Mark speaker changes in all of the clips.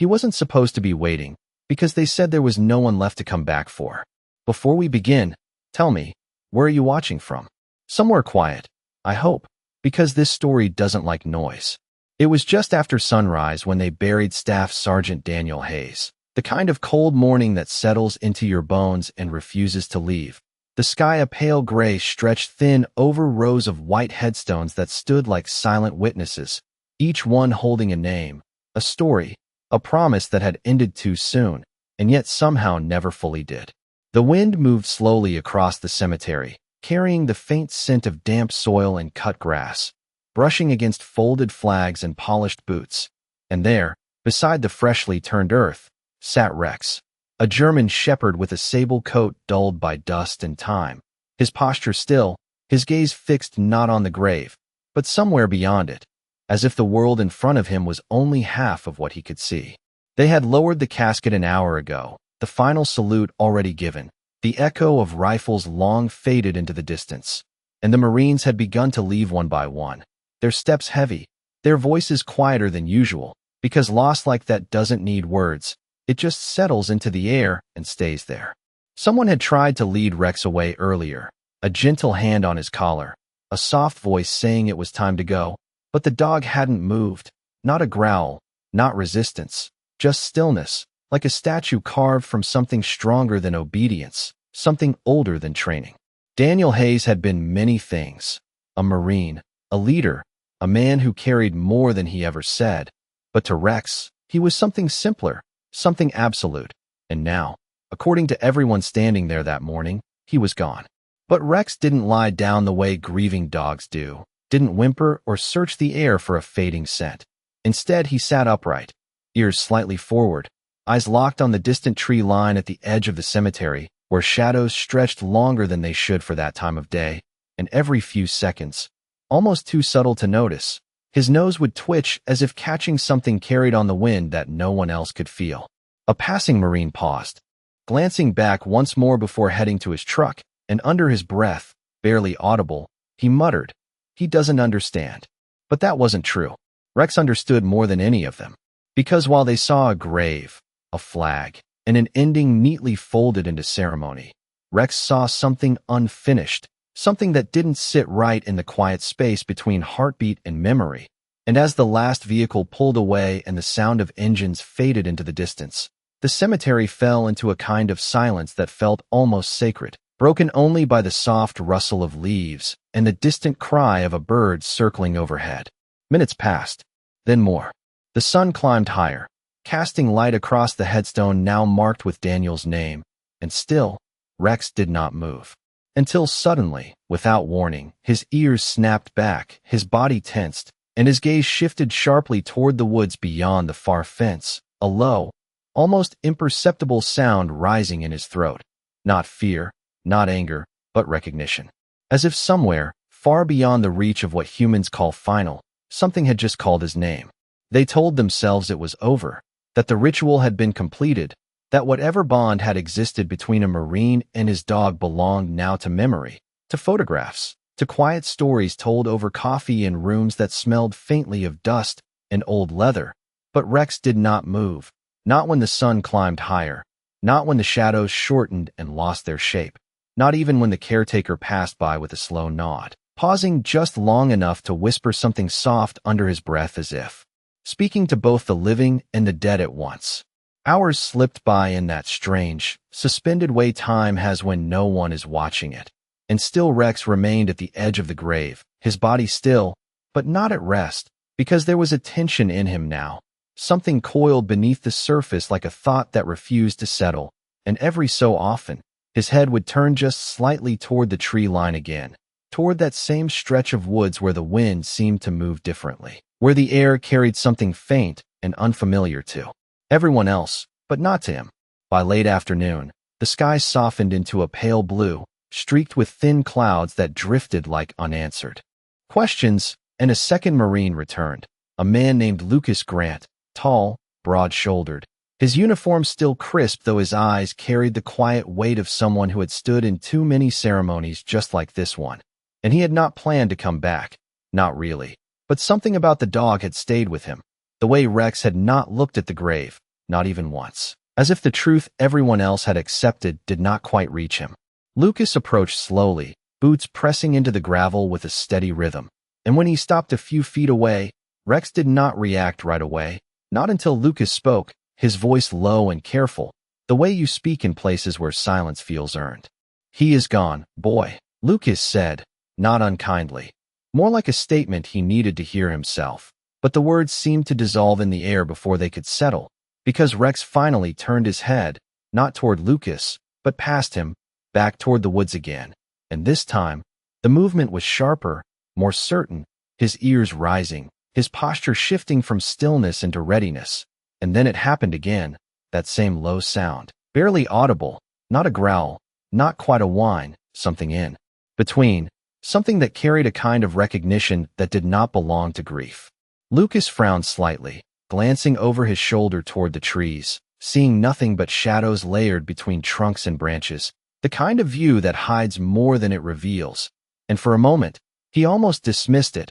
Speaker 1: He wasn't supposed to be waiting, because they said there was no one left to come back for. Before we begin, tell me, where are you watching from? Somewhere quiet, I hope, because this story doesn't like noise. It was just after sunrise when they buried Staff Sergeant Daniel Hayes. The kind of cold morning that settles into your bones and refuses to leave. The sky a pale gray stretched thin over rows of white headstones that stood like silent witnesses, each one holding a name, a story, a promise that had ended too soon, and yet somehow never fully did. The wind moved slowly across the cemetery, carrying the faint scent of damp soil and cut grass, brushing against folded flags and polished boots. And there, beside the freshly turned earth, sat Rex, a German shepherd with a sable coat dulled by dust and time, his posture still, his gaze fixed not on the grave, but somewhere beyond it, as if the world in front of him was only half of what he could see. They had lowered the casket an hour ago, the final salute already given, the echo of rifles long faded into the distance, and the Marines had begun to leave one by one, their steps heavy, their voices quieter than usual, because loss like that doesn't need words. It just settles into the air and stays there. Someone had tried to lead Rex away earlier, a gentle hand on his collar, a soft voice saying it was time to go, but the dog hadn't moved, not a growl, not resistance, just stillness, like a statue carved from something stronger than obedience, something older than training. Daniel Hayes had been many things, a Marine, a leader, a man who carried more than he ever said, but to Rex, he was something simpler, something absolute, and now, according to everyone standing there that morning, he was gone. But Rex didn't lie down the way grieving dogs do, didn't whimper or search the air for a fading scent. Instead, he sat upright, ears slightly forward, eyes locked on the distant tree line at the edge of the cemetery, where shadows stretched longer than they should for that time of day, and every few seconds, almost too subtle to notice, his nose would twitch as if catching something carried on the wind that no one else could feel. A passing Marine paused, glancing back once more before heading to his truck, and under his breath, barely audible, he muttered, "He doesn't understand." But that wasn't true. Rex understood more than any of them. Because while they saw a grave, a flag, and an ending neatly folded into ceremony, Rex saw something unfinished, something that didn't sit right in the quiet space between heartbeat and memory. And as the last vehicle pulled away and the sound of engines faded into the distance, the cemetery fell into a kind of silence that felt almost sacred, broken only by the soft rustle of leaves and the distant cry of a bird circling overhead. Minutes passed, then more. The sun climbed higher, casting light across the headstone now marked with Daniel's name, and still, Rex did not move. Until suddenly, without warning, his ears snapped back, his body tensed, and his gaze shifted sharply toward the woods beyond the far fence, a low, almost imperceptible sound rising in his throat. Not fear, not anger, but recognition. As if somewhere, far beyond the reach of what humans call final, something had just called his name. They told themselves it was over, that the ritual had been completed, that whatever bond had existed between a Marine and his dog belonged now to memory, to photographs, to quiet stories told over coffee in rooms that smelled faintly of dust and old leather. But Rex did not move, not when the sun climbed higher, not when the shadows shortened and lost their shape, not even when the caretaker passed by with a slow nod, pausing just long enough to whisper something soft under his breath as if speaking to both the living and the dead at once. Hours slipped by in that strange, suspended way time has when no one is watching it. And still Rex remained at the edge of the grave, his body still, but not at rest, because there was a tension in him now. Something coiled beneath the surface like a thought that refused to settle, and every so often, his head would turn just slightly toward the tree line again, toward that same stretch of woods where the wind seemed to move differently, where the air carried something faint and unfamiliar to everyone else, but not to him. By late afternoon, the sky softened into a pale blue, streaked with thin clouds that drifted like unanswered questions, and a second Marine returned, a man named Lucas Grant, tall, broad-shouldered, his uniform still crisp though his eyes carried the quiet weight of someone who had stood in too many ceremonies just like this one. And he had not planned to come back, not really, but something about the dog had stayed with him, the way Rex had not looked at the grave, not even once. As if the truth everyone else had accepted did not quite reach him. Lucas approached slowly, boots pressing into the gravel with a steady rhythm. And when he stopped a few feet away, Rex did not react right away, not until Lucas spoke, his voice low and careful, the way you speak in places where silence feels earned. "He is gone, boy," Lucas said, not unkindly. More like a statement he needed to hear himself. But the words seemed to dissolve in the air before they could settle, because Rex finally turned his head, not toward Lucas, but past him, back toward the woods again. And this time, the movement was sharper, more certain, his ears rising, his posture shifting from stillness into readiness. And then it happened again, that same low sound, barely audible, not a growl, not quite a whine, something in between, something that carried a kind of recognition that did not belong to grief. Lucas frowned slightly, glancing over his shoulder toward the trees, seeing nothing but shadows layered between trunks and branches, the kind of view that hides more than it reveals. And for a moment, he almost dismissed it,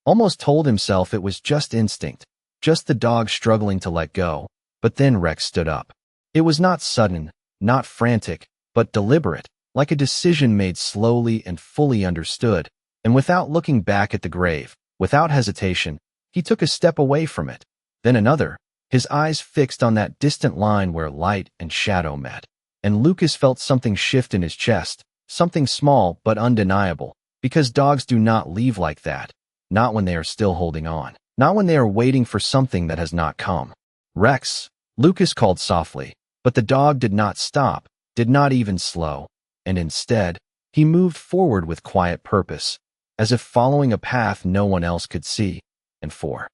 Speaker 1: almost told himself it was just instinct, just the dog struggling to let go. But then Rex stood up. It was not sudden, not frantic, but deliberate, like a decision made slowly and fully understood. And without looking back at the grave, without hesitation, he took a step away from it, then another, his eyes fixed on that distant line where light and shadow met. And Lucas felt something shift in his chest, something small but undeniable, because dogs do not leave like that, not when they are still holding on, not when they are waiting for something that has not come. "Rex," Lucas called softly, but the dog did not stop, did not even slow, and instead, he moved forward with quiet purpose, as if following a path no one else could see. And for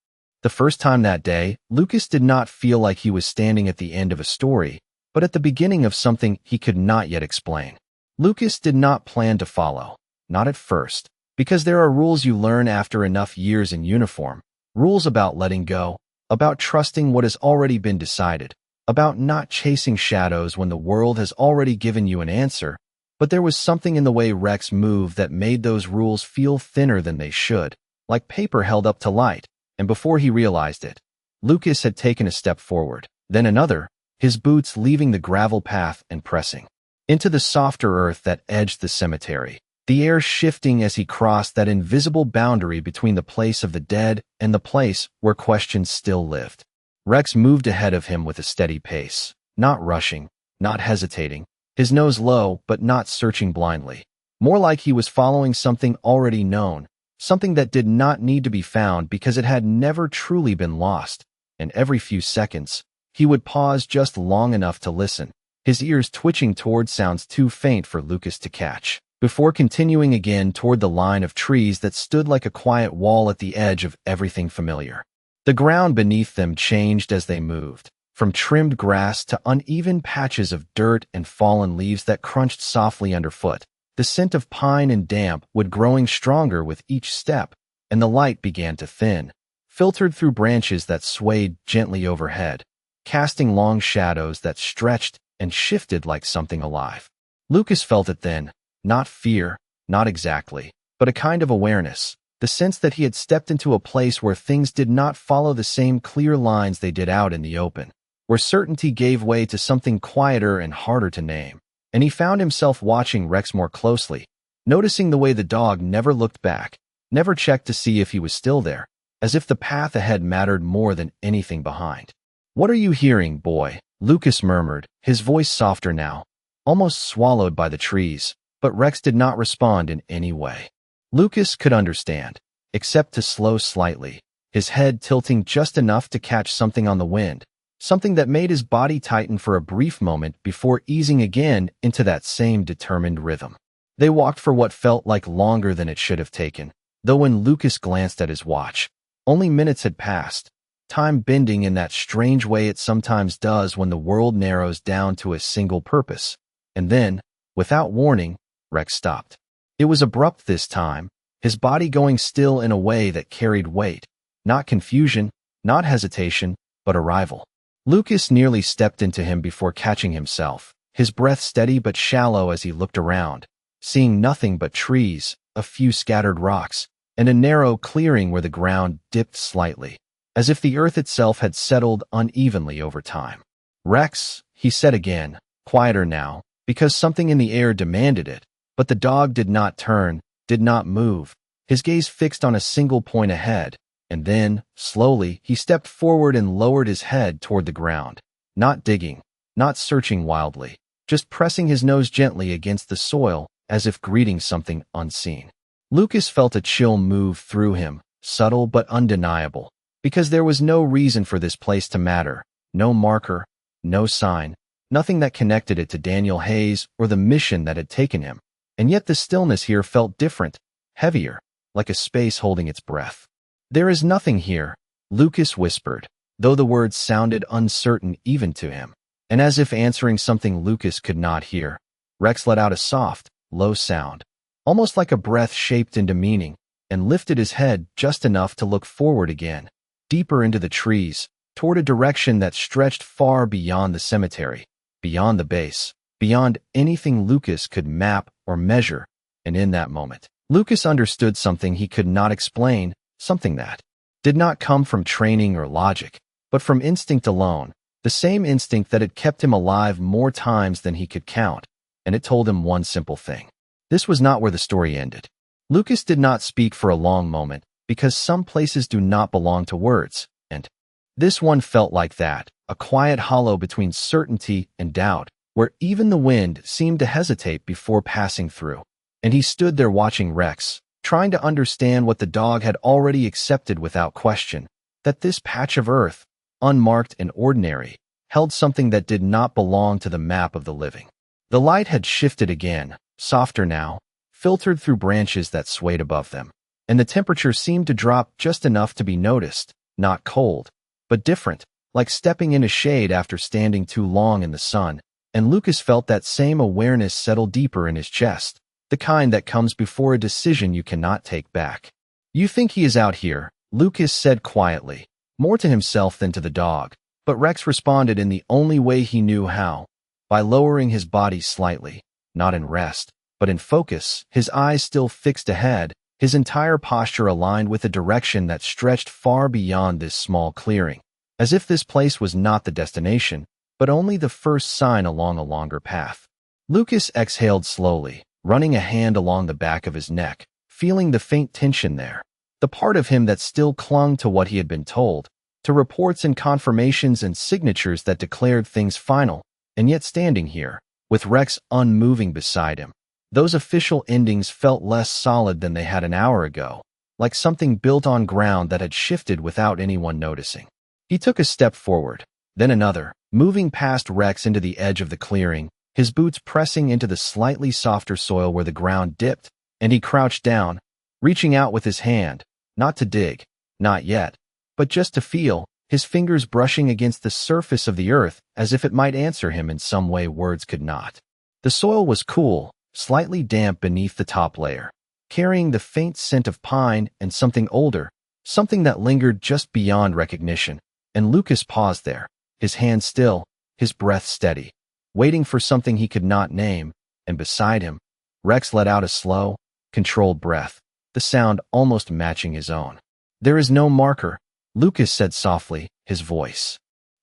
Speaker 1: the first time that day, Lucas did not feel like he was standing at the end of a story, but at the beginning of something he could not yet explain. Lucas did not plan to follow, not at first, because there are rules you learn after enough years in uniform, rules about letting go, about trusting what has already been decided, about not chasing shadows when the world has already given you an answer. But there was something in the way Rex moved that made those rules feel thinner than they should, like paper held up to light, and before he realized it, Lucas had taken a step forward, then another, his boots leaving the gravel path and pressing into the softer earth that edged the cemetery, the air shifting as he crossed that invisible boundary between the place of the dead and the place where questions still lived. Rex moved ahead of him with a steady pace, not rushing, not hesitating, his nose low but not searching blindly, more like he was following something already known, something that did not need to be found because it had never truly been lost. And every few seconds, he would pause just long enough to listen, his ears twitching toward sounds too faint for Lucas to catch, before continuing again toward the line of trees that stood like a quiet wall at the edge of everything familiar. The ground beneath them changed as they moved, from trimmed grass to uneven patches of dirt and fallen leaves that crunched softly underfoot. The scent of pine and damp would growing stronger with each step, and the light began to thin, filtered through branches that swayed gently overhead, casting long shadows that stretched and shifted like something alive. Lucas felt it then, not fear, not exactly, but a kind of awareness, the sense that he had stepped into a place where things did not follow the same clear lines they did out in the open, where certainty gave way to something quieter and harder to name. And he found himself watching Rex more closely, noticing the way the dog never looked back, never checked to see if he was still there, as if the path ahead mattered more than anything behind. "What are you hearing, boy?" Lucas murmured, his voice softer now, almost swallowed by the trees, but Rex did not respond in any way. Lucas could understand, except to slow slightly, his head tilting just enough to catch something on the wind, something that made his body tighten for a brief moment before easing again into that same determined rhythm. They walked for what felt like longer than it should have taken, though when Lucas glanced at his watch, only minutes had passed, time bending in that strange way it sometimes does when the world narrows down to a single purpose. And then, without warning, Rex stopped. It was abrupt this time, his body going still in a way that carried weight, not confusion, not hesitation, but arrival. Lucas nearly stepped into him before catching himself, his breath steady but shallow as he looked around, seeing nothing but trees, a few scattered rocks, and a narrow clearing where the ground dipped slightly, as if the earth itself had settled unevenly over time. Rex, he said again, quieter now, because something in the air demanded it. But the dog did not turn, did not move, his gaze fixed on a single point ahead. And then, slowly, he stepped forward and lowered his head toward the ground. Not digging, not searching wildly, just pressing his nose gently against the soil as if greeting something unseen. Lucas felt a chill move through him, subtle but undeniable, because there was no reason for this place to matter, no marker, no sign, nothing that connected it to Daniel Hayes or the mission that had taken him. And yet the stillness here felt different, heavier, like a space holding its breath. "There is nothing here," Lucas whispered, though the words sounded uncertain even to him. And as if answering something Lucas could not hear, Rex let out a soft, low sound, almost like a breath shaped into meaning, and lifted his head just enough to look forward again, deeper into the trees, toward a direction that stretched far beyond the cemetery, beyond the base, beyond anything Lucas could map or measure. And in that moment, Lucas understood something he could not explain, something that did not come from training or logic, but from instinct alone, the same instinct that had kept him alive more times than he could count. And it told him one simple thing. This was not where the story ended. Lucas did not speak for a long moment, because some places do not belong to words, and this one felt like that, a quiet hollow between certainty and doubt, where even the wind seemed to hesitate before passing through. And he stood there watching Rex, trying to understand what the dog had already accepted without question, that this patch of earth, unmarked and ordinary, held something that did not belong to the map of the living. The light had shifted again, softer now, filtered through branches that swayed above them, and the temperature seemed to drop just enough to be noticed, not cold, but different, like stepping into shade after standing too long in the sun. And Lucas felt that same awareness settle deeper in his chest, the kind that comes before a decision you cannot take back. "You think he is out here," Lucas said quietly, more to himself than to the dog, but Rex responded in the only way he knew how, by lowering his body slightly, not in rest, but in focus, his eyes still fixed ahead, his entire posture aligned with a direction that stretched far beyond this small clearing, as if this place was not the destination, but only the first sign along a longer path. Lucas exhaled slowly, running a hand along the back of his neck, feeling the faint tension there, the part of him that still clung to what he had been told, to reports and confirmations and signatures that declared things final. And yet standing here, with Rex unmoving beside him, those official endings felt less solid than they had an hour ago, like something built on ground that had shifted without anyone noticing. He took a step forward, then another, moving past Rex into the edge of the clearing, his boots pressing into the slightly softer soil where the ground dipped, and he crouched down, reaching out with his hand, not to dig, not yet, but just to feel, his fingers brushing against the surface of the earth as if it might answer him in some way words could not. The soil was cool, slightly damp beneath the top layer, carrying the faint scent of pine and something older, something that lingered just beyond recognition. And Lucas paused there, his hand still, his breath steady, waiting for something he could not name. And beside him, Rex let out a slow, controlled breath, the sound almost matching his own. "There is no marker," Lucas said softly, his voice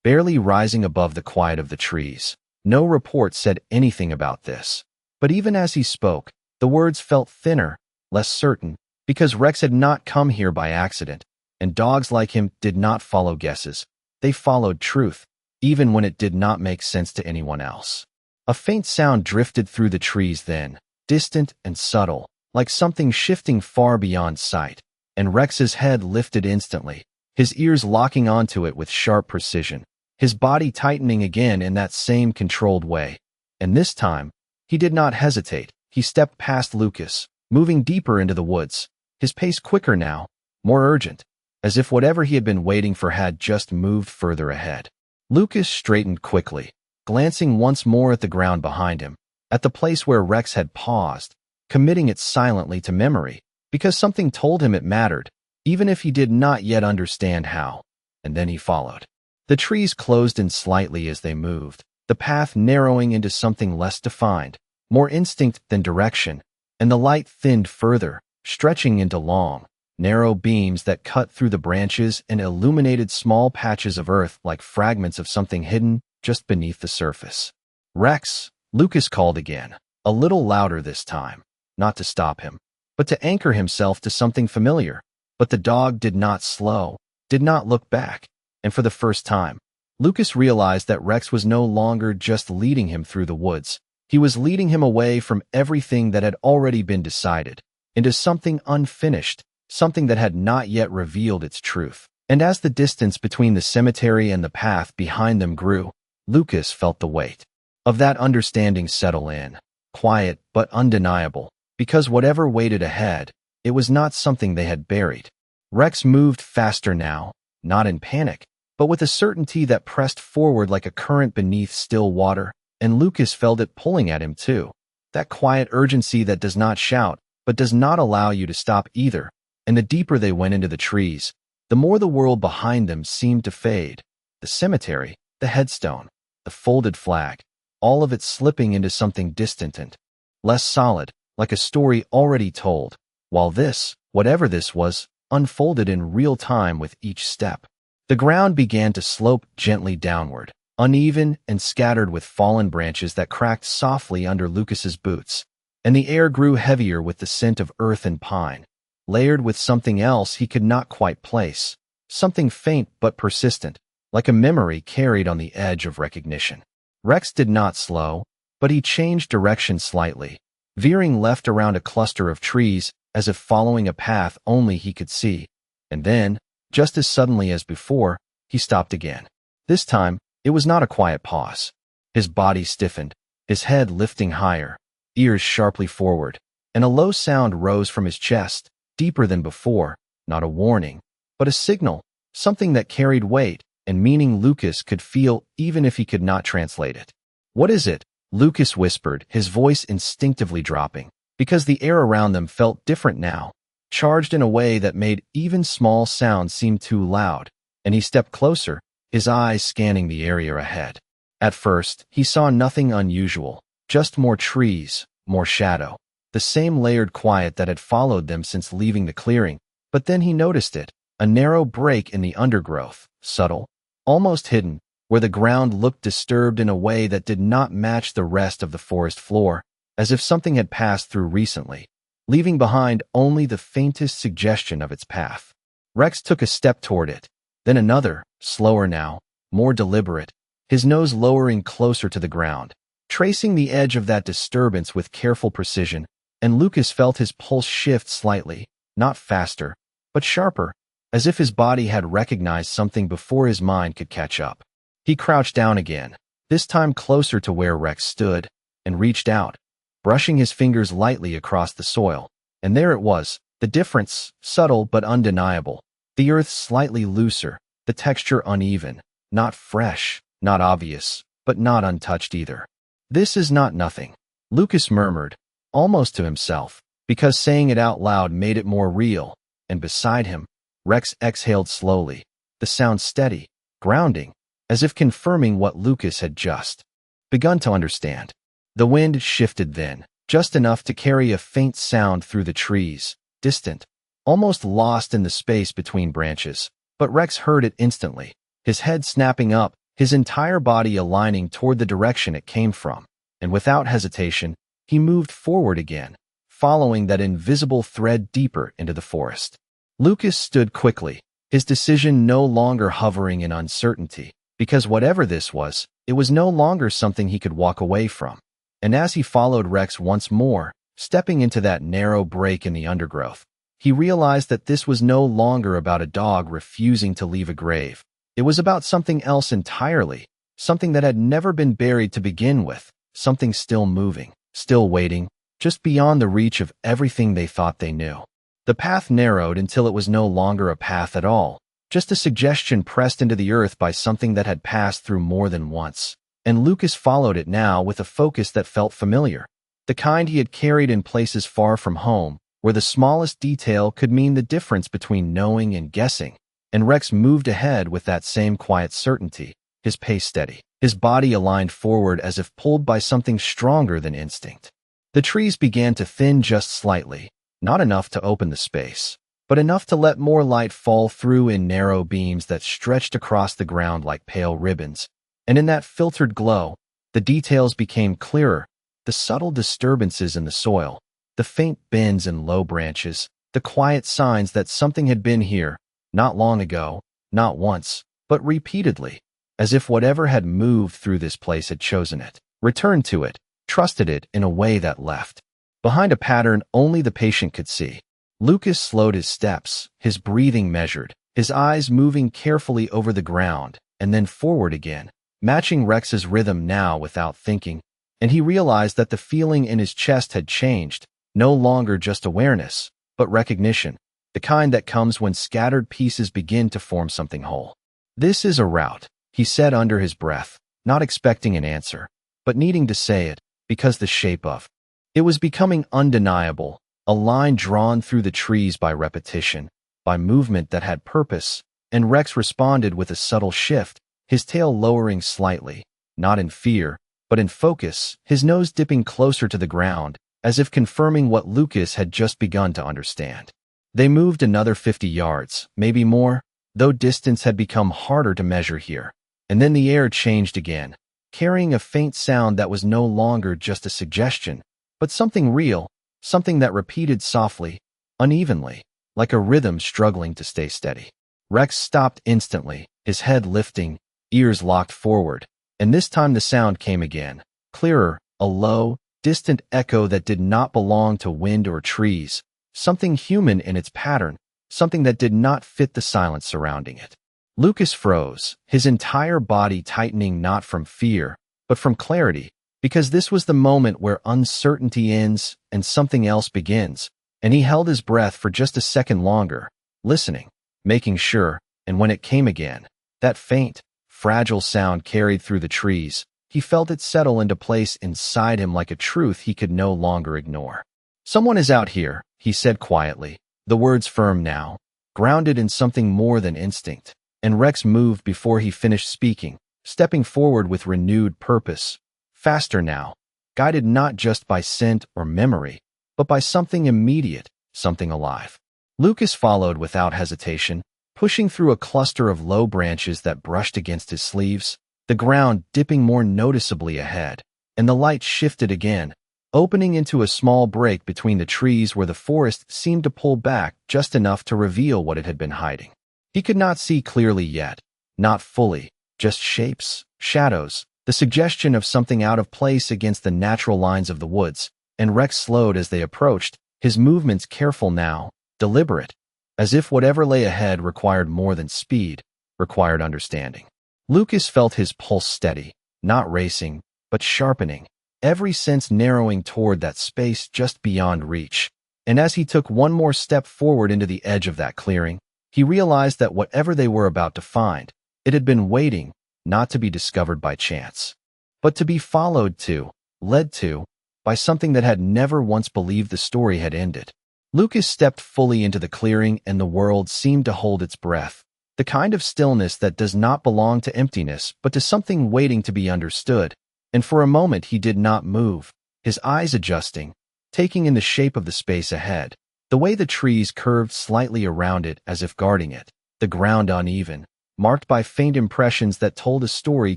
Speaker 1: barely rising above the quiet of the trees. No report said anything about this. But even as he spoke, the words felt thinner, less certain, because Rex had not come here by accident, and dogs like him did not follow guesses. They followed truth, even when it did not make sense to anyone else. A faint sound drifted through the trees then, distant and subtle, like something shifting far beyond sight, and Rex's head lifted instantly, his ears locking onto it with sharp precision, his body tightening again in that same controlled way. And this time, he did not hesitate. He stepped past Lucas, moving deeper into the woods, his pace quicker now, more urgent, as if whatever he had been waiting for had just moved further ahead. Lucas straightened quickly, glancing once more at the ground behind him, at the place where Rex had paused, committing it silently to memory, because something told him it mattered, even if he did not yet understand how. And then he followed. The trees closed in slightly as they moved, the path narrowing into something less defined, more instinct than direction, and the light thinned further, stretching into long, narrow beams that cut through the branches and illuminated small patches of earth like fragments of something hidden, just beneath the surface. "Rex," Lucas called again, a little louder this time, not to stop him, but to anchor himself to something familiar. But the dog did not slow, did not look back, and for the first time, Lucas realized that Rex was no longer just leading him through the woods. He was leading him away from everything that had already been decided, into something unfinished, something that had not yet revealed its truth. And as the distance between the cemetery and the path behind them grew, Lucas felt the weight of that understanding settle in, quiet but undeniable, because whatever waited ahead, it was not something they had buried. Rex moved faster now, not in panic, but with a certainty that pressed forward like a current beneath still water, and Lucas felt it pulling at him too. That quiet urgency that does not shout, but does not allow you to stop either. And the deeper they went into the trees, the more the world behind them seemed to fade. The cemetery, the headstone, the folded flag, all of it slipping into something distant and less solid, like a story already told, while this, whatever this was, unfolded in real time with each step. The ground began to slope gently downward, uneven and scattered with fallen branches that cracked softly under Lucas's boots, and the air grew heavier with the scent of earth and pine, layered with something else he could not quite place, something faint but persistent, like a memory carried on the edge of recognition. Rex did not slow, but he changed direction slightly, veering left around a cluster of trees as if following a path only he could see. And then, just as suddenly as before, he stopped again. This time, it was not a quiet pause. His body stiffened, his head lifting higher, ears sharply forward, and a low sound rose from his chest, deeper than before, not a warning, but a signal, something that carried weight and meaning Lucas could feel even if he could not translate it. "What is it?" Lucas whispered, his voice instinctively dropping, because the air around them felt different now, charged in a way that made even small sounds seem too loud, and he stepped closer, his eyes scanning the area ahead. At first, he saw nothing unusual, just more trees, more shadow, the same layered quiet that had followed them since leaving the clearing. But then he noticed it, a narrow break in the undergrowth, subtle, almost hidden, where the ground looked disturbed in a way that did not match the rest of the forest floor, as if something had passed through recently, leaving behind only the faintest suggestion of its path. Rex took a step toward it, then another, slower now, more deliberate, his nose lowering closer to the ground, tracing the edge of that disturbance with careful precision, and Lucas felt his pulse shift slightly, not faster, but sharper, as if his body had recognized something before his mind could catch up. He crouched down again, this time closer to where Rex stood, and reached out, brushing his fingers lightly across the soil. And there it was, the difference, subtle but undeniable. The earth slightly looser, the texture uneven, not fresh, not obvious, but not untouched either. "This is not nothing," Lucas murmured, almost to himself, because saying it out loud made it more real, and beside him, Rex exhaled slowly, the sound steady, grounding, as if confirming what Lucas had just begun to understand. The wind shifted then, just enough to carry a faint sound through the trees, distant, almost lost in the space between branches. But Rex heard it instantly, his head snapping up, his entire body aligning toward the direction it came from. And without hesitation, he moved forward again, following that invisible thread deeper into the forest. Lucas stood quickly, his decision no longer hovering in uncertainty, because whatever this was, it was no longer something he could walk away from. And as he followed Rex once more, stepping into that narrow break in the undergrowth, he realized that this was no longer about a dog refusing to leave a grave. It was about something else entirely, something that had never been buried to begin with, something still moving, still waiting, just beyond the reach of everything they thought they knew. The path narrowed until it was no longer a path at all, just a suggestion pressed into the earth by something that had passed through more than once. And Lucas followed it now with a focus that felt familiar, the kind he had carried in places far from home, where the smallest detail could mean the difference between knowing and guessing. And Rex moved ahead with that same quiet certainty, his pace steady, his body aligned forward as if pulled by something stronger than instinct. The trees began to thin just slightly, not enough to open the space, but enough to let more light fall through in narrow beams that stretched across the ground like pale ribbons. And in that filtered glow, the details became clearer, the subtle disturbances in the soil, the faint bends and low branches, the quiet signs that something had been here, not long ago, not once, but repeatedly, as if whatever had moved through this place had chosen it, returned to it, trusted it in a way that left behind a pattern only the patient could see. Lucas slowed his steps, his breathing measured, his eyes moving carefully over the ground and then forward again, matching Rex's rhythm now without thinking, and he realized that the feeling in his chest had changed, no longer just awareness, but recognition, the kind that comes when scattered pieces begin to form something whole. "This is a route," he said under his breath, not expecting an answer, but needing to say it, because the shape of it was becoming undeniable, a line drawn through the trees by repetition, by movement that had purpose, and Rex responded with a subtle shift, his tail lowering slightly, not in fear, but in focus, his nose dipping closer to the ground, as if confirming what Lucas had just begun to understand. They moved another 50 yards, maybe more, though distance had become harder to measure here. And then the air changed again, carrying a faint sound that was no longer just a suggestion, but something real, something that repeated softly, unevenly, like a rhythm struggling to stay steady. Rex stopped instantly, his head lifting, ears locked forward, and this time the sound came again, clearer, a low, distant echo that did not belong to wind or trees, something human in its pattern, something that did not fit the silence surrounding it. Lucas froze, his entire body tightening not from fear, but from clarity, because this was the moment where uncertainty ends and something else begins, and he held his breath for just a second longer, listening, making sure, and when it came again, that faint, fragile sound carried through the trees, he felt it settle into place inside him like a truth he could no longer ignore. "Someone is out here," he said quietly, the words firm now, grounded in something more than instinct, and Rex moved before he finished speaking, stepping forward with renewed purpose, faster now, guided not just by scent or memory, but by something immediate, something alive. Lucas followed without hesitation, pushing through a cluster of low branches that brushed against his sleeves, the ground dipping more noticeably ahead, and the light shifted again, opening into a small break between the trees where the forest seemed to pull back just enough to reveal what it had been hiding. He could not see clearly yet, not fully, just shapes, shadows, the suggestion of something out of place against the natural lines of the woods, and Rex slowed as they approached, his movements careful now, deliberate, as if whatever lay ahead required more than speed, required understanding. Lucas felt his pulse steady, not racing, but sharpening, every sense narrowing toward that space just beyond reach. And as he took one more step forward into the edge of that clearing, he realized that whatever they were about to find, it had been waiting, not to be discovered by chance, but to be followed to, led to, by something that had never once believed the story had ended. Lucas stepped fully into the clearing and the world seemed to hold its breath, the kind of stillness that does not belong to emptiness but to something waiting to be understood, and for a moment he did not move, his eyes adjusting, taking in the shape of the space ahead, the way the trees curved slightly around it as if guarding it, the ground uneven, marked by faint impressions that told a story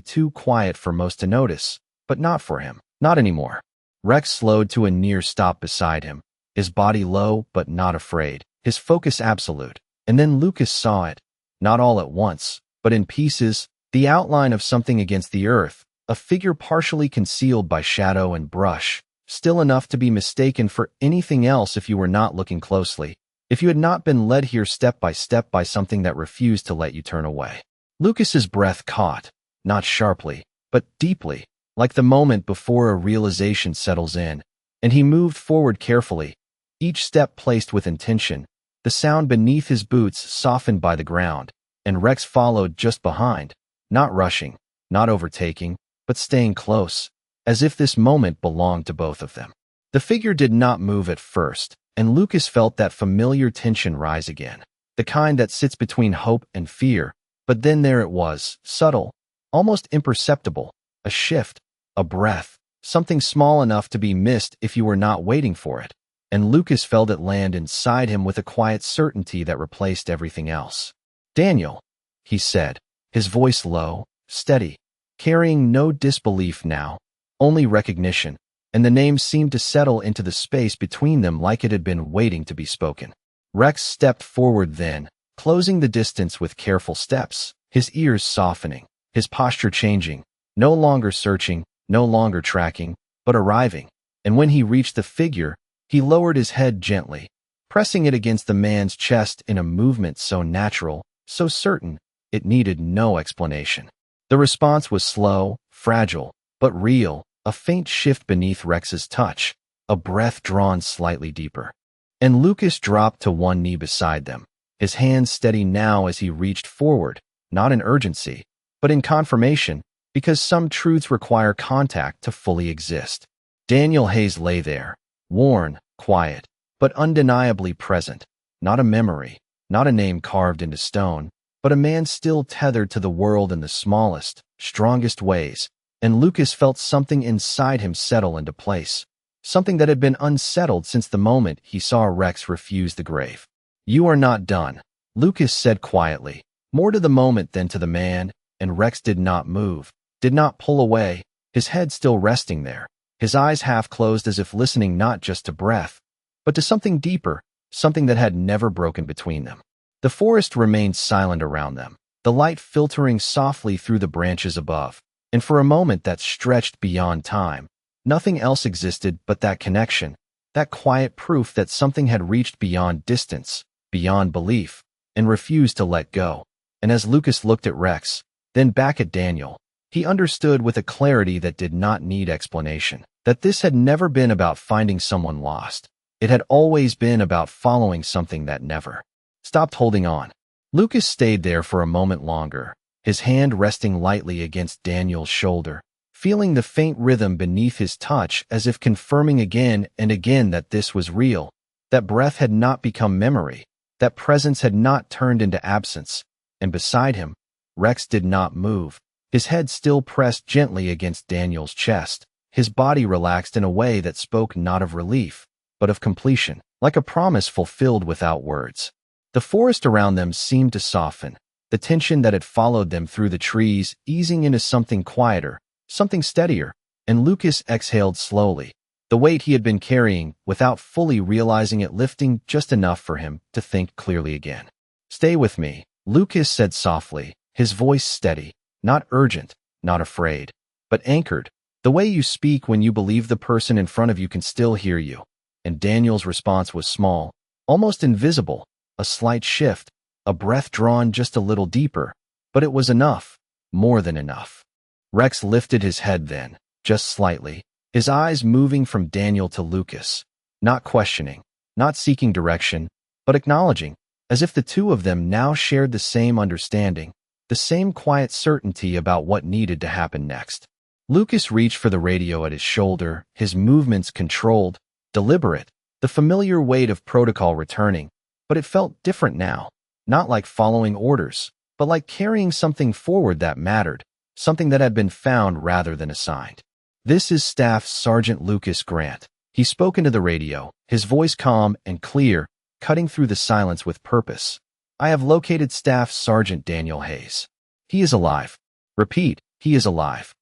Speaker 1: too quiet for most to notice, but not for him, not anymore. Rex slowed to a near stop beside him, his body low but not afraid, his focus absolute, and then Lucas saw it, not all at once, but in pieces, the outline of something against the earth, a figure partially concealed by shadow and brush, still enough to be mistaken for anything else if you were not looking closely, if you had not been led here step by something that refused to let you turn away. Lucas's breath caught, not sharply, but deeply, like the moment before a realization settles in, and he moved forward carefully, each step placed with intention, the sound beneath his boots softened by the ground, and Rex followed just behind, not rushing, not overtaking, but staying close, as if this moment belonged to both of them. The figure did not move at first, and Lucas felt that familiar tension rise again, the kind that sits between hope and fear, but then there it was, subtle, almost imperceptible, a shift, a breath, something small enough to be missed if you were not waiting for it, and Lucas felt it land inside him with a quiet certainty that replaced everything else. "Daniel," he said, his voice low, steady, carrying no disbelief now, only recognition, and the name seemed to settle into the space between them like it had been waiting to be spoken. Rex stepped forward then, closing the distance with careful steps, his ears softening, his posture changing, no longer searching, no longer tracking, but arriving. And when he reached the figure, he lowered his head gently, pressing it against the man's chest in a movement so natural, so certain, it needed no explanation. The response was slow, fragile, but real, a faint shift beneath Rex's touch, a breath drawn slightly deeper. And Lucas dropped to one knee beside them, his hands steady now as he reached forward, not in urgency, but in confirmation, because some truths require contact to fully exist. Daniel Hayes lay there, worn, quiet, but undeniably present, not a memory, not a name carved into stone, but a man still tethered to the world in the smallest, strongest ways, and Lucas felt something inside him settle into place, something that had been unsettled since the moment he saw Rex refuse the grave. "You are not done," Lucas said quietly, more to the moment than to the man, and Rex did not move, did not pull away, his head still resting there, his eyes half closed as if listening not just to breath, but to something deeper, something that had never broken between them. The forest remained silent around them, the light filtering softly through the branches above, and for a moment that stretched beyond time, nothing else existed but that connection, that quiet proof that something had reached beyond distance, beyond belief, and refused to let go. And as Lucas looked at Rex, then back at Daniel, he understood with a clarity that did not need explanation, that this had never been about finding someone lost. It had always been about following something that never stopped holding on. Lucas stayed there for a moment longer, his hand resting lightly against Daniel's shoulder, feeling the faint rhythm beneath his touch as if confirming again and again that this was real, that breath had not become memory, that presence had not turned into absence. And beside him, Rex did not move, his head still pressed gently against Daniel's chest, his body relaxed in a way that spoke not of relief, but of completion, like a promise fulfilled without words. The forest around them seemed to soften, the tension that had followed them through the trees easing into something quieter, something steadier, and Lucas exhaled slowly, the weight he had been carrying without fully realizing it lifting just enough for him to think clearly again. "Stay with me," Lucas said softly, his voice steady, not urgent, not afraid, but anchored, the way you speak when you believe the person in front of you can still hear you. And Daniel's response was small, almost invisible, a slight shift, a breath drawn just a little deeper, but it was enough, more than enough. Rex lifted his head then, just slightly, his eyes moving from Daniel to Lucas, not questioning, not seeking direction, but acknowledging, as if the two of them now shared the same understanding, the same quiet certainty about what needed to happen next. Lucas reached for the radio at his shoulder, his movements controlled, deliberate, the familiar weight of protocol returning, but it felt different now, not like following orders, but like carrying something forward that mattered, something that had been found rather than assigned. "This is Staff Sergeant Lucas Grant." He spoke into the radio, his voice calm and clear, cutting through the silence with purpose. "I have located Staff Sergeant Daniel Hayes. He is alive. Repeat, he is alive."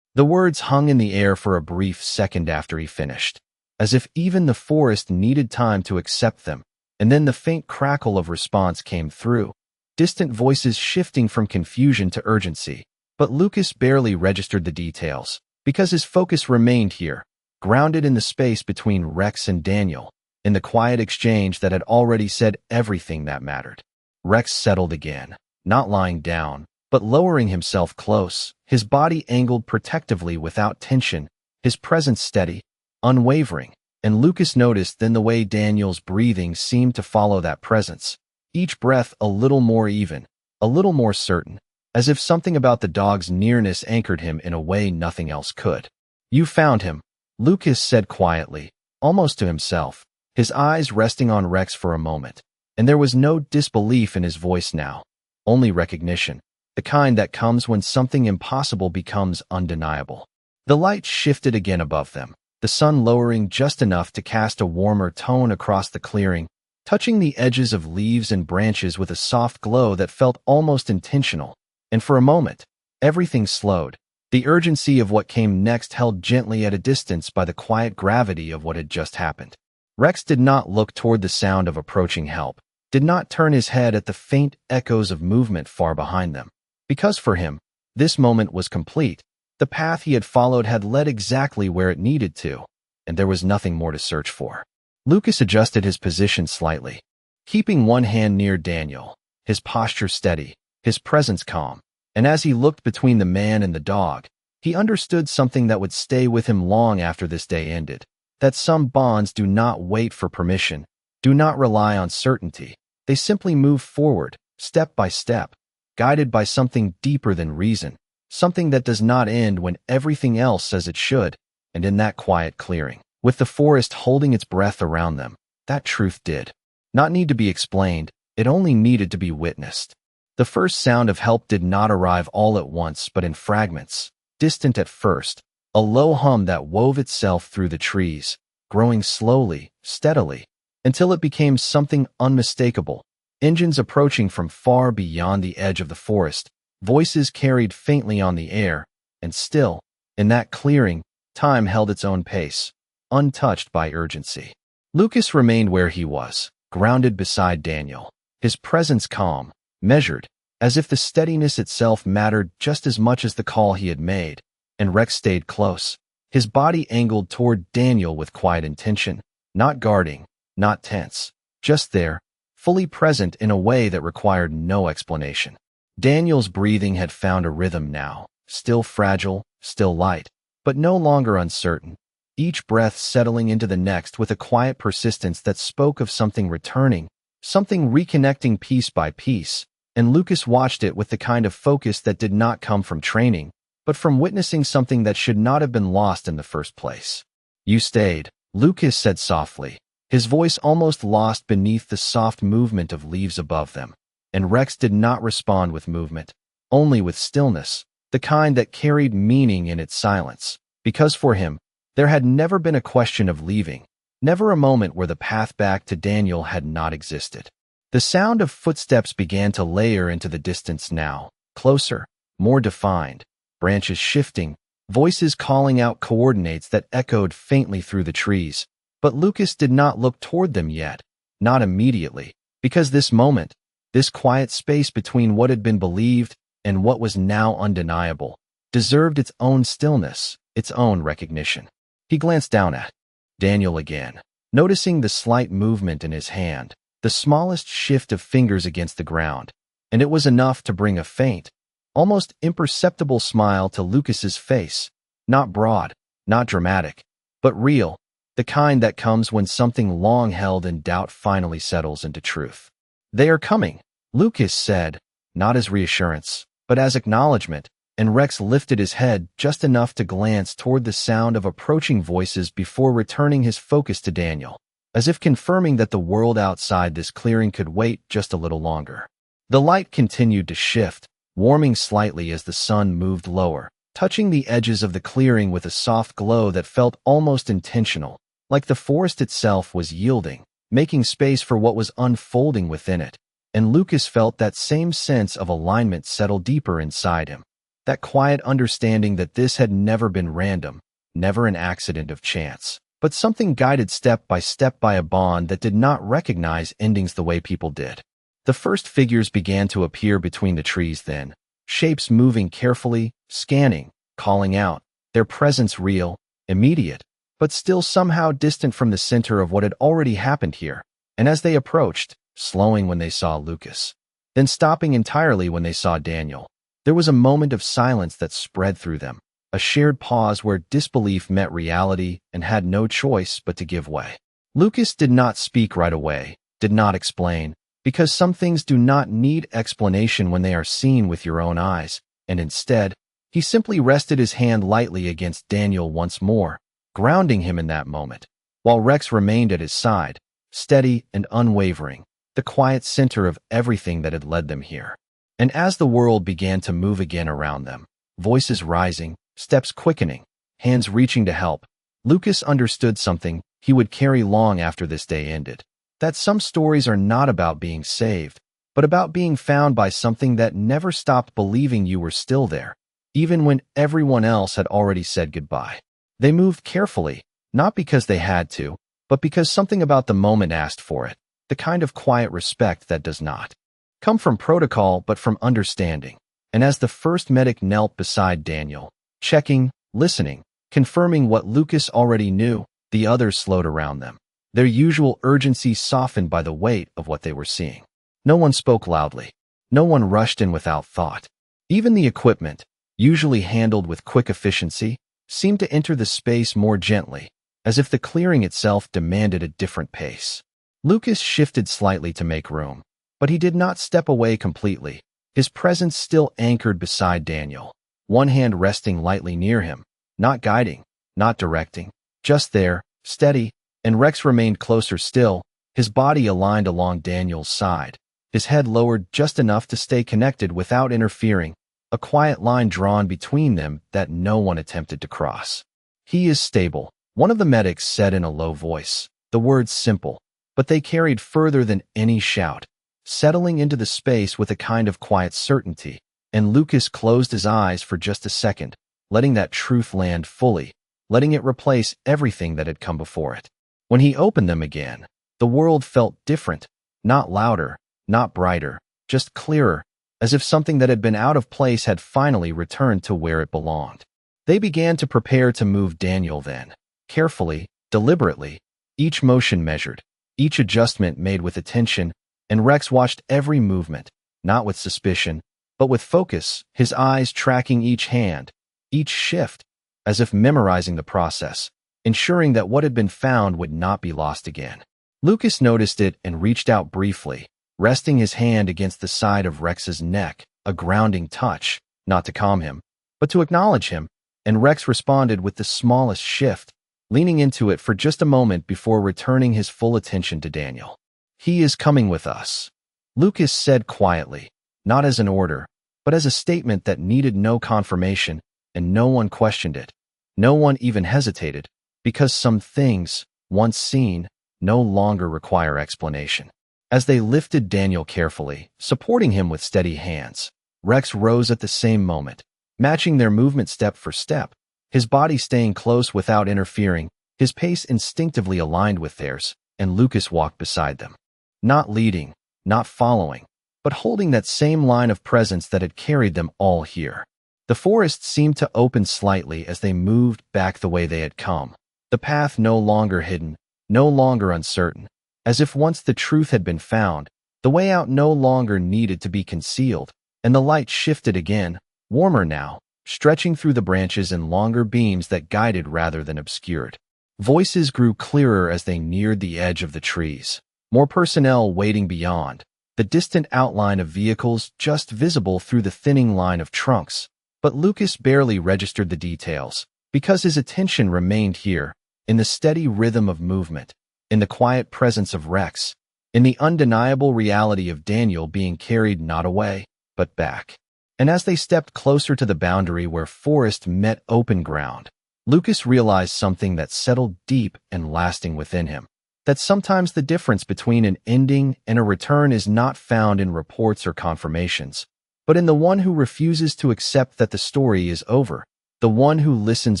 Speaker 1: The words hung in the air for a brief second after he finished, as if even the forest needed time to accept them, and then the faint crackle of response came through, distant voices shifting from confusion to urgency. But Lucas barely registered the details, because his focus remained here, grounded in the space between Rex and Daniel, in the quiet exchange that had already said everything that mattered. Rex settled again, not lying down, but lowering himself close, his body angled protectively without tension, his presence steady, unwavering, and Lucas noticed then the way Daniel's breathing seemed to follow that presence, each breath a little more even, a little more certain, as if something about the dog's nearness anchored him in a way nothing else could. "You found him," Lucas said quietly, almost to himself, his eyes resting on Rex for a moment, and there was no disbelief in his voice now, only recognition, the kind that comes when something impossible becomes undeniable. The light shifted again above them, the sun lowering just enough to cast a warmer tone across the clearing, touching the edges of leaves and branches with a soft glow that felt almost intentional. And for a moment, everything slowed, The urgency of what came next held gently at a distance by the quiet gravity of what had just happened. Rex did not look toward the sound of approaching help, did not turn his head at the faint echoes of movement far behind them. Because for him, this moment was complete. The path he had followed had led exactly where it needed to, and there was nothing more to search for. Lucas adjusted his position slightly, keeping one hand near Daniel, his posture steady, his presence calm. And as he looked between the man and the dog, he understood something that would stay with him long after this day ended, that some bonds do not wait for permission, do not rely on certainty. They simply move forward, step by step, guided by something deeper than reason, something that does not end when everything else says it should. And in that quiet clearing, with the forest holding its breath around them, that truth did not need to be explained, it only needed to be witnessed. The first sound of help did not arrive all at once, but in fragments, distant at first, a low hum that wove itself through the trees, growing slowly, steadily, until it became something unmistakable. Engines approaching from far beyond the edge of the forest, voices carried faintly on the air, and still, in that clearing, time held its own pace, untouched by urgency. Lucas remained where he was, grounded beside Daniel, his presence calm, measured, as if the steadiness itself mattered just as much as the call he had made. And Rex stayed close, his body angled toward Daniel with quiet intention, not guarding, not tense, just there, fully present in a way that required no explanation. Daniel's breathing had found a rhythm now, still fragile, still light, but no longer uncertain, each breath settling into the next with a quiet persistence that spoke of something returning, something reconnecting piece by piece. And Lucas watched it with the kind of focus that did not come from training, but from witnessing something that should not have been lost in the first place. "You stayed," Lucas said softly, his voice almost lost beneath the soft movement of leaves above them. And Rex did not respond with movement, only with stillness, the kind that carried meaning in its silence. Because for him, there had never been a question of leaving, never a moment where the path back to Daniel had not existed. The sound of footsteps began to layer into the distance now, closer, more defined, branches shifting, voices calling out coordinates that echoed faintly through the trees. But Lucas did not look toward them yet, not immediately, because this moment, this quiet space between what had been believed and what was now undeniable, deserved its own stillness, its own recognition. He glanced down at Daniel again, noticing the slight movement in his hand, the smallest shift of fingers against the ground, and it was enough to bring a faint, almost imperceptible smile to Lucas's face, not broad, not dramatic, but real, the kind that comes when something long held in doubt finally settles into truth. "They are coming," Lucas said, not as reassurance, but as acknowledgement, and Rex lifted his head just enough to glance toward the sound of approaching voices before returning his focus to Daniel, as if confirming that the world outside this clearing could wait just a little longer. The light continued to shift, warming slightly as the sun moved lower, touching the edges of the clearing with a soft glow that felt almost intentional, like the forest itself was yielding, making space for what was unfolding within it. And Lucas felt that same sense of alignment settle deeper inside him, that quiet understanding that this had never been random, never an accident of chance, but something guided step by a bond that did not recognize endings the way people did. The first figures began to appear between the trees then, shapes moving carefully, scanning, calling out, their presence real, immediate, but still somehow distant from the center of what had already happened here. And as they approached, slowing when they saw Lucas, then stopping entirely when they saw Daniel, there was a moment of silence that spread through them, a shared pause where disbelief met reality and had no choice but to give way. Lucas did not speak right away, did not explain, because some things do not need explanation when they are seen with your own eyes, and instead, he simply rested his hand lightly against Daniel once more, grounding him in that moment, while Rex remained at his side, steady and unwavering, the quiet center of everything that had led them here. And as the world began to move again around them, voices rising, steps quickening, hands reaching to help, Lucas understood something he would carry long after this day ended, that some stories are not about being saved, but about being found by something that never stopped believing you were still there. even when everyone else had already said goodbye. They moved carefully, not because they had to, but because something about the moment asked for it, the kind of quiet respect that does not come from protocol but from understanding. And as the first medic knelt beside Daniel, checking, listening, confirming what Lucas already knew, the others slowed around them, their usual urgency softened by the weight of what they were seeing. No one spoke loudly. No one rushed in without thought. Even the equipment, usually handled with quick efficiency, seemed to enter the space more gently, as if the clearing itself demanded a different pace. Lucas shifted slightly to make room, but he did not step away completely, his presence still anchored beside Daniel, one hand resting lightly near him, not guiding, not directing, just there, steady, and Rex remained closer still, his body aligned along Daniel's side, his head lowered just enough to stay connected without interfering, a quiet line drawn between them that no one attempted to cross. "He is stable," one of the medics said in a low voice, the words simple, but they carried further than any shout, settling into the space with a kind of quiet certainty, and Lucas closed his eyes for just a second, letting that truth land fully, letting it replace everything that had come before it. When he opened them again, the world felt different, not louder, not brighter, just clearer, as if something that had been out of place had finally returned to where it belonged. They began to prepare to move Daniel then, carefully, deliberately, each motion measured, each adjustment made with attention, and Rex watched every movement, not with suspicion, but with focus, his eyes tracking each hand, each shift, as if memorizing the process, ensuring that what had been found would not be lost again. Lucas noticed it and reached out briefly, resting his hand against the side of Rex's neck, a grounding touch, not to calm him, but to acknowledge him, and Rex responded with the smallest shift, leaning into it for just a moment before returning his full attention to Daniel. "He is coming with us," Lucas said quietly, not as an order, but as a statement that needed no confirmation, and no one questioned it. No one even hesitated, because some things, once seen, no longer require explanation. As they lifted Daniel carefully, supporting him with steady hands, Rex rose at the same moment, matching their movement step for step, his body staying close without interfering, his pace instinctively aligned with theirs, and Lucas walked beside them. Not leading, not following, but holding that same line of presence that had carried them all here. The forest seemed to open slightly as they moved back the way they had come, the path no longer hidden, no longer uncertain, as if once the truth had been found, the way out no longer needed to be concealed, and the light shifted again, warmer now, stretching through the branches in longer beams that guided rather than obscured. Voices grew clearer as they neared the edge of the trees, more personnel waiting beyond, the distant outline of vehicles just visible through the thinning line of trunks, but Lucas barely registered the details, because his attention remained here, in the steady rhythm of movement, in the quiet presence of Rex, in the undeniable reality of Daniel being carried not away, but back. And as they stepped closer to the boundary where forest met open ground, Lucas realized something that settled deep and lasting within him, that sometimes the difference between an ending and a return is not found in reports or confirmations, but in the one who refuses to accept that the story is over, the one who listens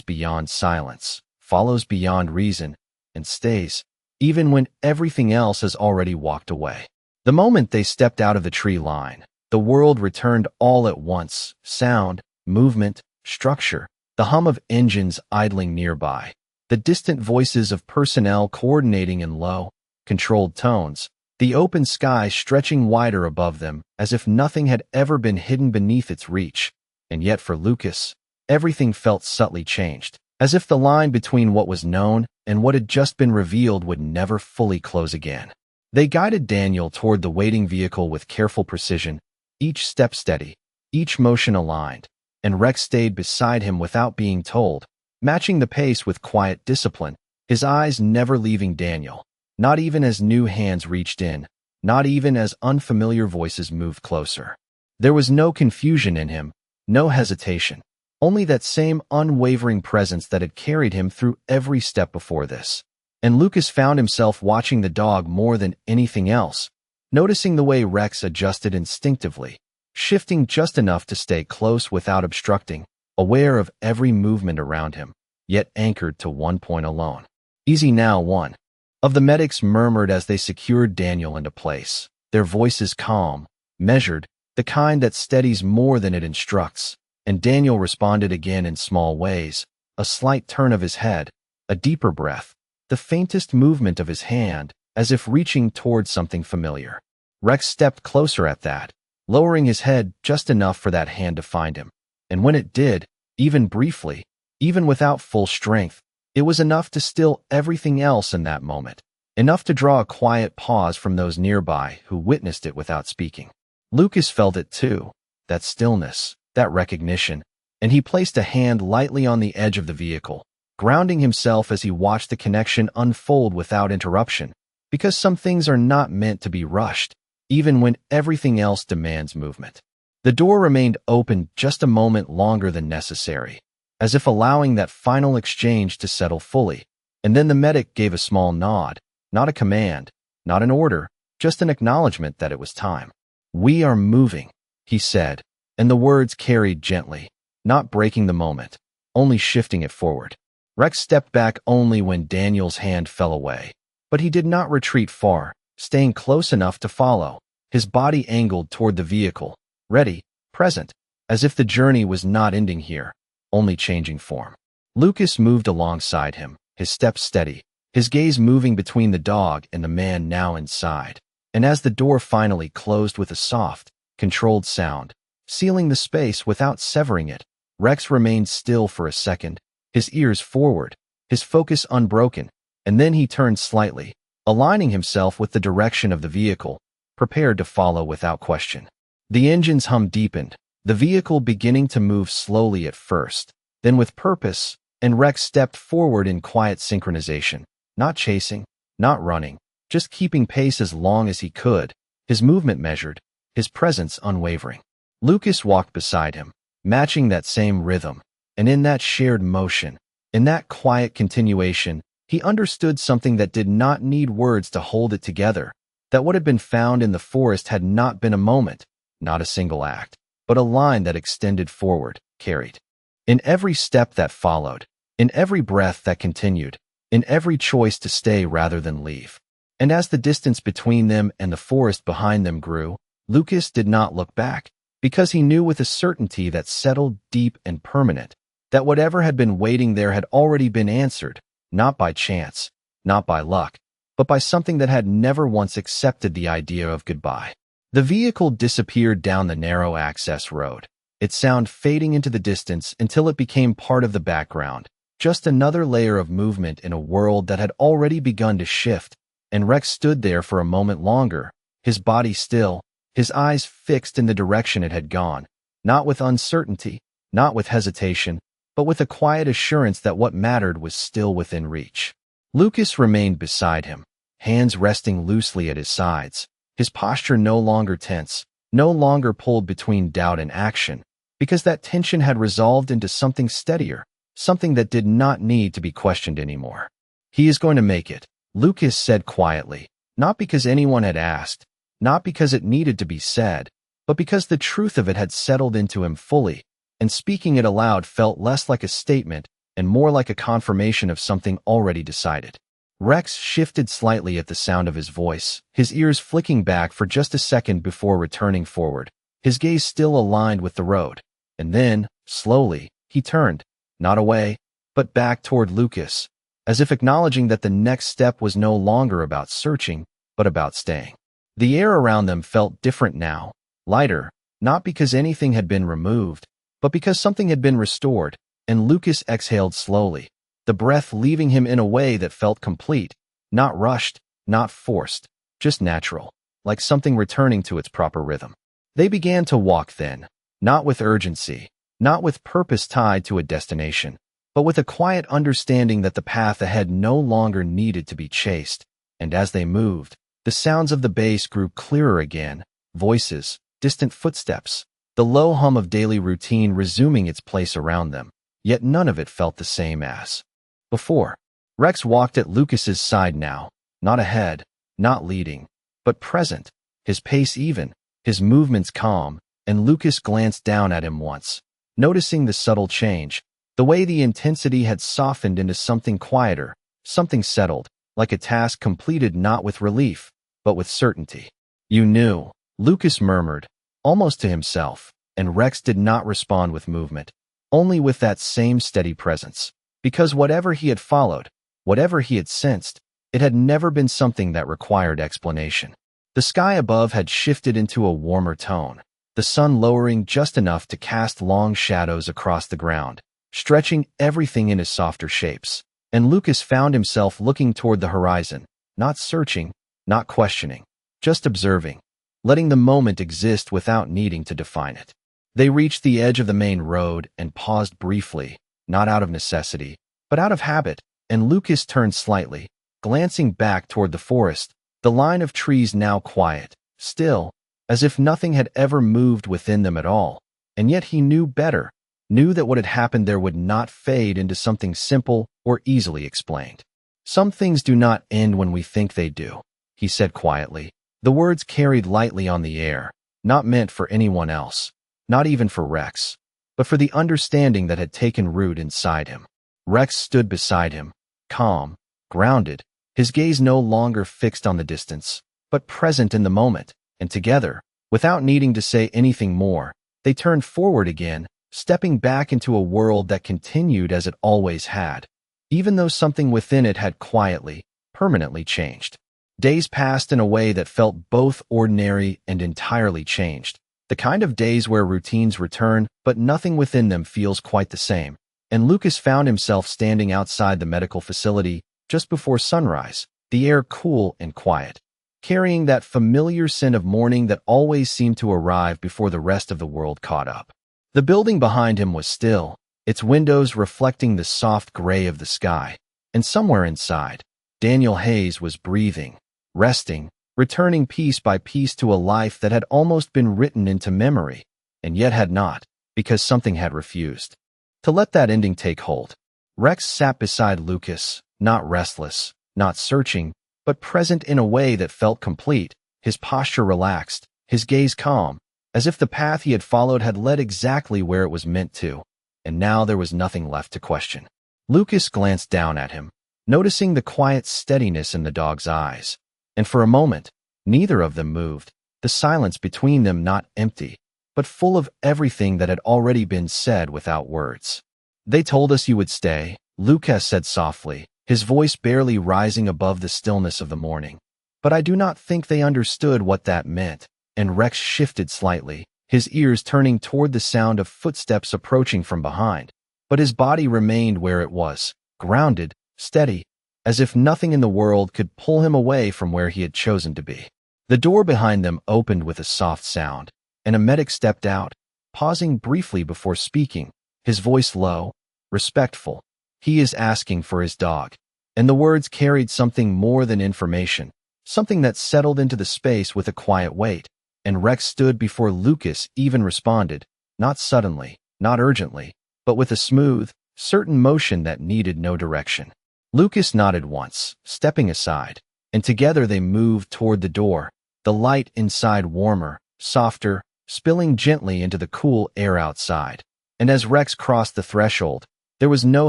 Speaker 1: beyond silence, follows beyond reason, and stays, even when everything else has already walked away. The moment they stepped out of the tree line, the world returned all at once, sound, movement, structure, the hum of engines idling nearby, the distant voices of personnel coordinating in low, controlled tones, the open sky stretching wider above them as if nothing had ever been hidden beneath its reach. And yet for Lucas, everything felt subtly changed, as if the line between what was known and what had just been revealed would never fully close again. They guided Daniel toward the waiting vehicle with careful precision, each step steady, each motion aligned, and Rex stayed beside him without being told, matching the pace with quiet discipline, his eyes never leaving Daniel, not even as new hands reached in, not even as unfamiliar voices moved closer. There was no confusion in him, no hesitation, only that same unwavering presence that had carried him through every step before this. And Lucas found himself watching the dog more than anything else, noticing the way Rex adjusted instinctively, shifting just enough to stay close without obstructing, aware of every movement around him, yet anchored to one point alone. "Easy now, one," of the medics murmured as they secured Daniel into place, their voices calm, measured, the kind that steadies more than it instructs. And Daniel responded again in small ways, a slight turn of his head, a deeper breath, the faintest movement of his hand, as if reaching towards something familiar. Rex stepped closer at that, lowering his head just enough for that hand to find him. And when it did, even briefly, even without full strength, it was enough to still everything else in that moment, enough to draw a quiet pause from those nearby who witnessed it without speaking. Lucas felt it too, that stillness, that recognition, and he placed a hand lightly on the edge of the vehicle, grounding himself as he watched the connection unfold without interruption, because some things are not meant to be rushed, even when everything else demands movement. The door remained open just a moment longer than necessary, as if allowing that final exchange to settle fully, and then the medic gave a small nod, not a command, not an order, just an acknowledgement that it was time. "We are moving," he said, and the words carried gently, not breaking the moment, only shifting it forward. Rex stepped back only when Daniel's hand fell away, but he did not retreat far, staying close enough to follow, his body angled toward the vehicle, ready, present, as if the journey was not ending here, only changing form. Lucas moved alongside him, his steps steady, his gaze moving between the dog and the man now inside. And as the door finally closed with a soft, controlled sound, sealing the space without severing it, Rex remained still for a second, his ears forward, his focus unbroken, and then he turned slightly, aligning himself with the direction of the vehicle, prepared to follow without question. The engine's hum deepened, the vehicle beginning to move slowly at first, then with purpose, and Rex stepped forward in quiet synchronization, not chasing, not running, just keeping pace as long as he could, his movement measured, his presence unwavering. Lucas walked beside him, matching that same rhythm, and in that shared motion, in that quiet continuation, he understood something that did not need words to hold it together, that what had been found in the forest had not been a moment, not a single act, but a line that extended forward, carried. In every step that followed, in every breath that continued, in every choice to stay rather than leave. And as the distance between them and the forest behind them grew, Lucas did not look back, because he knew with a certainty that settled deep and permanent, that whatever had been waiting there had already been answered, not by chance, not by luck, but by something that had never once accepted the idea of goodbye. The vehicle disappeared down the narrow access road, its sound fading into the distance until it became part of the background, just another layer of movement in a world that had already begun to shift. And Rex stood there for a moment longer, his body still, his eyes fixed in the direction it had gone, not with uncertainty, not with hesitation, but with a quiet assurance that what mattered was still within reach. Lucas remained beside him, hands resting loosely at his sides, his posture no longer tense, no longer pulled between doubt and action, because that tension had resolved into something steadier, something that did not need to be questioned anymore. "He is going to make it," Lucas said quietly, not because anyone had asked, not because it needed to be said, but because the truth of it had settled into him fully, and speaking it aloud felt less like a statement and more like a confirmation of something already decided. Rex shifted slightly at the sound of his voice, his ears flicking back for just a second before returning forward, his gaze still aligned with the road. And then, slowly, he turned, not away, but back toward Lucas, as if acknowledging that the next step was no longer about searching, but about staying. The air around them felt different now, lighter, not because anything had been removed, but because something had been restored, and Lucas exhaled slowly, the breath leaving him in a way that felt complete, not rushed, not forced, just natural, like something returning to its proper rhythm. They began to walk then, not with urgency, not with purpose tied to a destination, but with a quiet understanding that the path ahead no longer needed to be chased, and as they moved, the sounds of the bass grew clearer again, voices, distant footsteps, the low hum of daily routine resuming its place around them, yet none of it felt the same as before. Rex walked at Lucas's side now, not ahead, not leading, but present, his pace even, his movements calm, and Lucas glanced down at him once, noticing the subtle change, the way the intensity had softened into something quieter, something settled, like a task completed not with relief, but with certainty. "You knew," Lucas murmured, almost to himself, and Rex did not respond with movement, only with that same steady presence. Because whatever he had followed, whatever he had sensed, it had never been something that required explanation. The sky above had shifted into a warmer tone, the sun lowering just enough to cast long shadows across the ground, stretching everything into softer shapes. And Lucas found himself looking toward the horizon, not searching, not questioning, just observing, letting the moment exist without needing to define it. They reached the edge of the main road and paused briefly, not out of necessity, but out of habit, and Lucas turned slightly, glancing back toward the forest, the line of trees now quiet, still, as if nothing had ever moved within them at all. And yet he knew better, knew that what had happened there would not fade into something simple or easily explained. "Some things do not end when we think they do," he said quietly, the words carried lightly on the air, not meant for anyone else, not even for Rex, but for the understanding that had taken root inside him. Rex stood beside him, calm, grounded, his gaze no longer fixed on the distance, but present in the moment, and together, without needing to say anything more, they turned forward again, stepping back into a world that continued as it always had, even though something within it had quietly, permanently changed. Days passed in a way that felt both ordinary and entirely changed, the kind of days where routines return, but nothing within them feels quite the same. And Lucas found himself standing outside the medical facility just before sunrise, the air cool and quiet, carrying that familiar scent of morning that always seemed to arrive before the rest of the world caught up. The building behind him was still, its windows reflecting the soft gray of the sky, and somewhere inside, Daniel Hayes was breathing, resting, returning piece by piece to a life that had almost been written into memory, and yet had not, because something had refused to let that ending take hold. Rex sat beside Lucas, not restless, not searching, but present in a way that felt complete, his posture relaxed, his gaze calm, as if the path he had followed had led exactly where it was meant to, and now there was nothing left to question. Lucas glanced down at him, noticing the quiet steadiness in the dog's eyes, and for a moment, neither of them moved, the silence between them not empty, but full of everything that had already been said without words. "They told us you would stay," Lucas said softly, his voice barely rising above the stillness of the morning. "But I do not think they understood what that meant." And Rex shifted slightly, his ears turning toward the sound of footsteps approaching from behind, but his body remained where it was, grounded, steady, as if nothing in the world could pull him away from where he had chosen to be. The door behind them opened with a soft sound, and a medic stepped out, pausing briefly before speaking, his voice low, respectful. "He is asking for his dog." And the words carried something more than information, something that settled into the space with a quiet weight, and Rex stood before Lucas even responded, not suddenly, not urgently, but with a smooth, certain motion that needed no direction. Lucas nodded once, stepping aside, and together they moved toward the door, the light inside warmer, softer, spilling gently into the cool air outside. And as Rex crossed the threshold, there was no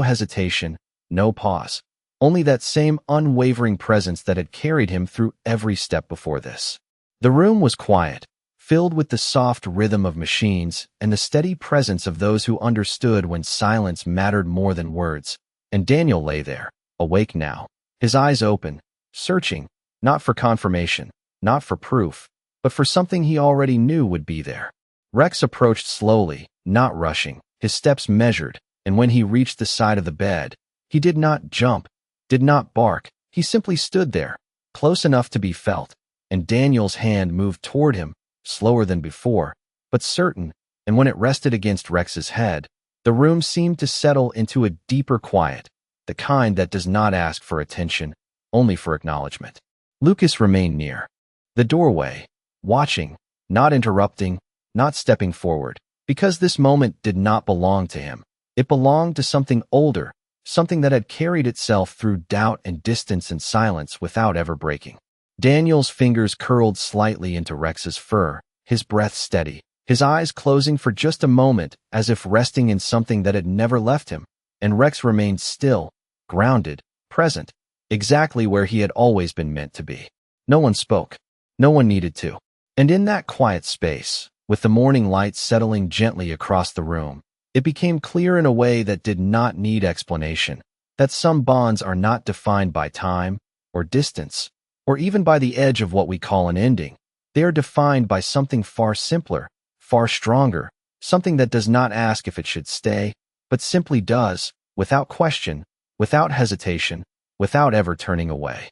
Speaker 1: hesitation, no pause, only that same unwavering presence that had carried him through every step before this. The room was quiet, filled with the soft rhythm of machines and the steady presence of those who understood when silence mattered more than words. And Daniel lay there, awake now, his eyes open, searching, not for confirmation, not for proof, but for something he already knew would be there. Rex approached slowly, not rushing, his steps measured, and when he reached the side of the bed, he did not jump, did not bark, he simply stood there, close enough to be felt, and Daniel's hand moved toward him, slower than before, but certain, and when it rested against Rex's head, the room seemed to settle into a deeper quiet, the kind that does not ask for attention, only for acknowledgement. Lucas remained near the doorway, watching, not interrupting, not stepping forward, because this moment did not belong to him. It belonged to something older, something that had carried itself through doubt and distance and silence without ever breaking. Daniel's fingers curled slightly into Rex's fur, his breath steady, his eyes closing for just a moment as if resting in something that had never left him, and Rex remained still, grounded, present, exactly where he had always been meant to be. No one spoke. No one needed to. And in that quiet space, with the morning light settling gently across the room, it became clear in a way that did not need explanation, that some bonds are not defined by time, or distance, or even by the edge of what we call an ending. They are defined by something far simpler, far stronger, something that does not ask if it should stay, but simply does, without question, without hesitation, without ever turning away.